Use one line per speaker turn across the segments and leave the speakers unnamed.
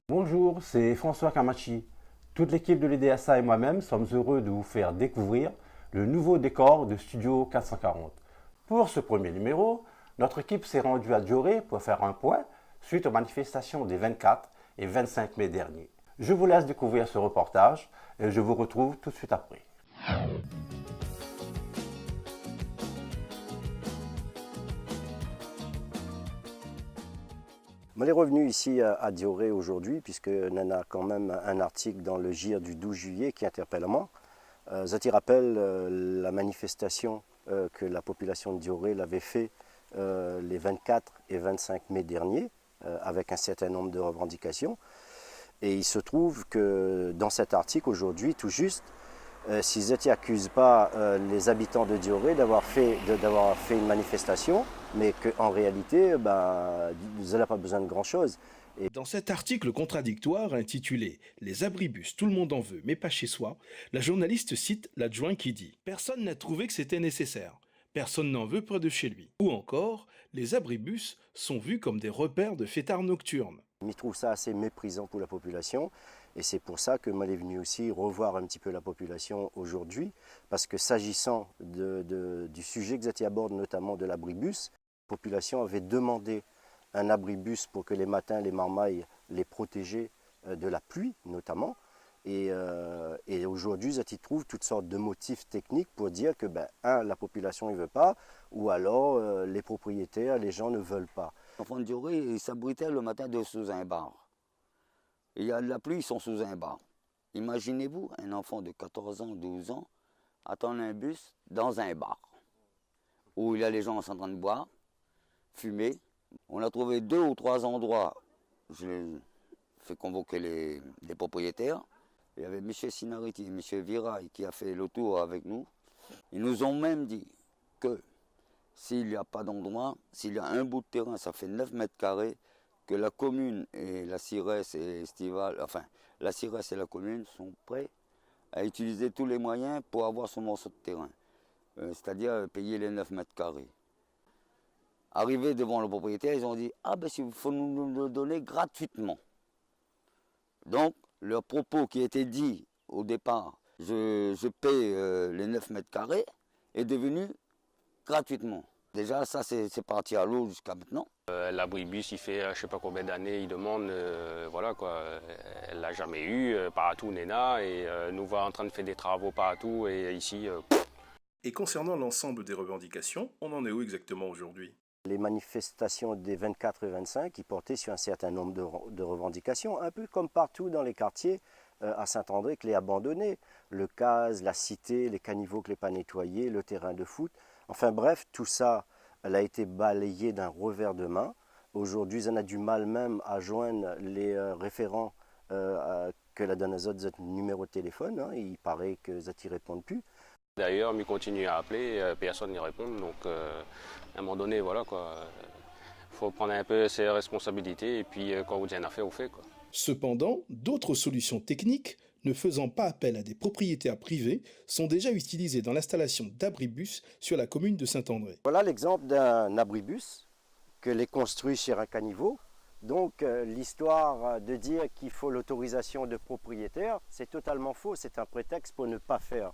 Bonjour, c'est François Kamachi. Toute l'équipe de l'EDSA et moi-même sommes heureux de vous faire découvrir le nouveau décor de Studio 440. Pour ce premier numéro, notre équipe s'est rendue à Dioré pour faire un point suite aux manifestations des 24 et 25 mai derniers. Je vous laisse découvrir ce reportage et je vous retrouve tout de suite après.
On est revenu ici à Dioré aujourd'hui, puisque on a quand même un article dans le GIR du 12 juillet qui interpelle moi. Ça rappelle la manifestation que la population de Dioré l'avait fait les 24 et 25 mai dernier, avec un certain nombre de revendications. Et il se trouve que dans cet article aujourd'hui, tout juste, si Zeti n'accuse pas les habitants de Dioré d'avoir fait une manifestation, mais qu'en réalité, ils n'ont pas besoin de grand-chose.
Dans cet article contradictoire intitulé « Les abribus, tout le monde en veut, mais pas chez soi », la journaliste cite l'adjoint qui dit « Personne n'a trouvé que c'était nécessaire. Personne n'en veut près de chez lui. » Ou encore « Les abribus sont vus comme des repères de fêtards nocturnes. »
Ils trouvent ça assez méprisant pour la population. Et c'est pour ça que moi, je suis venu aussi revoir un petit peu la population aujourd'hui. Parce que s'agissant du sujet que Zeti aborde, notamment de l'abribus, la population avait demandé un abribus pour que les matins, les marmailles les protégeaient de la pluie, notamment. Et aujourd'hui, Zeti trouve toutes sortes de motifs techniques pour dire que, la population ne veut pas, ou alors les propriétaires, les gens ne veulent pas.
Les enfants de Dioré, ils s'abritaient le matin sous un bar. Il y a de la pluie, ils sont sous un bar. Imaginez-vous un enfant de 14 ans, 12 ans, attendre un bus dans un bar, où il y a les gens en train de boire, fumer. On a trouvé 2 ou 3 endroits, je fait convoquer les propriétaires. Il y avait M. Sinariti et M. Viraille qui a fait le tour avec nous. Ils nous ont même dit que s'il n'y a pas d'endroit, s'il y a un bout de terrain, ça fait 9 mètres carrés, que la commune et la CIRES et Estival, enfin la CIRES et la commune sont prêts à utiliser tous les moyens pour avoir ce morceau de terrain. C'est-à-dire payer les 9 mètres carrés. Arrivés devant le propriétaire, ils ont dit « Ah ben il faut nous le donner gratuitement ». Donc, leur propos qui était dit au départ, je paie les 9 mètres carrés, est devenu gratuitement. Déjà, ça, c'est parti à l'eau jusqu'à maintenant.
L'abribus, il fait je ne sais pas combien d'années, il demande, voilà quoi, elle l'a jamais eu, partout Nena, et nous voilà en train de faire des travaux partout, et ici...
Et concernant l'ensemble des revendications, on en est où exactement aujourd'hui?
Les manifestations des 24 et 25 qui portaient sur un certain nombre de revendications, un peu comme partout dans les quartiers à Saint-André que les abandonnés, le CAS, la cité, les caniveaux que les pas nettoyés, le terrain de foot. Enfin bref, tout ça elle a été balayé d'un revers de main. Aujourd'hui, on a du mal même à joindre les référents que la Danazot numéro de téléphone. Hein, il paraît que ça ne répondent plus.
D'ailleurs, il continue à appeler, personne n'y répond, donc à un moment donné, voilà quoi, il faut prendre un peu ses responsabilités et puis quand vous avez une affaire, vous faites quoi.
Cependant, d'autres solutions techniques, ne faisant pas appel à des propriétaires privés, sont déjà utilisées dans l'installation d'abribus sur la commune de Saint-André.
Voilà l'exemple d'un abribus que les construit sur un caniveau. Donc l'histoire de dire qu'il faut l'autorisation de propriétaire, c'est totalement faux, c'est un prétexte pour ne pas faire.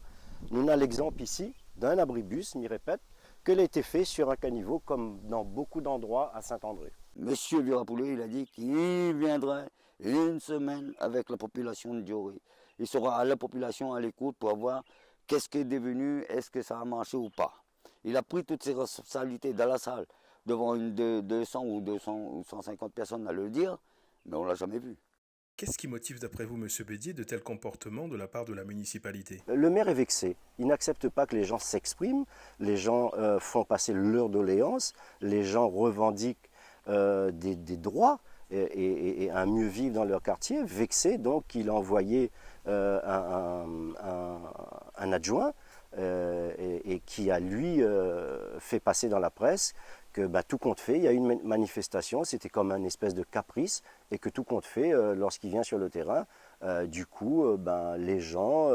Nous avons l'exemple ici d'un abribus, je m'y répète, que a été fait sur un caniveau comme dans beaucoup d'endroits à Saint-André.
Monsieur Virapoulet, il a dit qu'il viendrait une semaine avec la population de Dioré. Il sera à la population à l'écoute pour voir qu'est-ce qui est devenu, est-ce que ça a marché ou pas. Il a pris toutes ses responsabilités dans la salle, devant une 200 ou 150 personnes à le dire, mais on ne l'a jamais vu.
Qu'est-ce qui motive d'après vous, M. Bédier, de tels comportements de la part de la municipalité?
Le maire est vexé. Il n'accepte pas que les gens s'expriment, les gens font passer leurs doléances, les gens revendiquent des droits et un mieux vivre dans leur quartier. Vexé, donc, il a envoyé un adjoint et qui a, lui, fait passer dans la presse que tout compte fait, il y a eu une manifestation, c'était comme un espèce de caprice, et que tout compte fait, lorsqu'il vient sur le terrain, du coup, les gens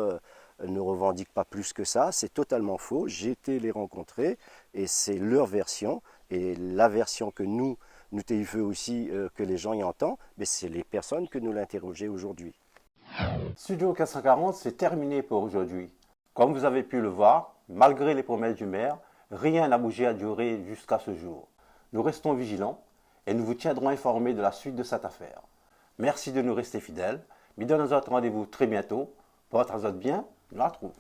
ne revendiquent pas plus que ça, c'est totalement faux, j'ai été les rencontrer, et c'est leur version, et la version que nous nous TIFE aussi que les gens y entendent, mais c'est les personnes que nous l'interrogeons aujourd'hui.
Studio 440, c'est terminé pour aujourd'hui. Comme vous avez pu le voir, malgré les promesses du maire, rien n'a bougé à durer jusqu'à ce jour. Nous restons vigilants et nous vous tiendrons informés de la suite de cette affaire. Merci de nous rester fidèles. Nous donnons notre rendez-vous très bientôt. Pour votre bien, nous la trouve.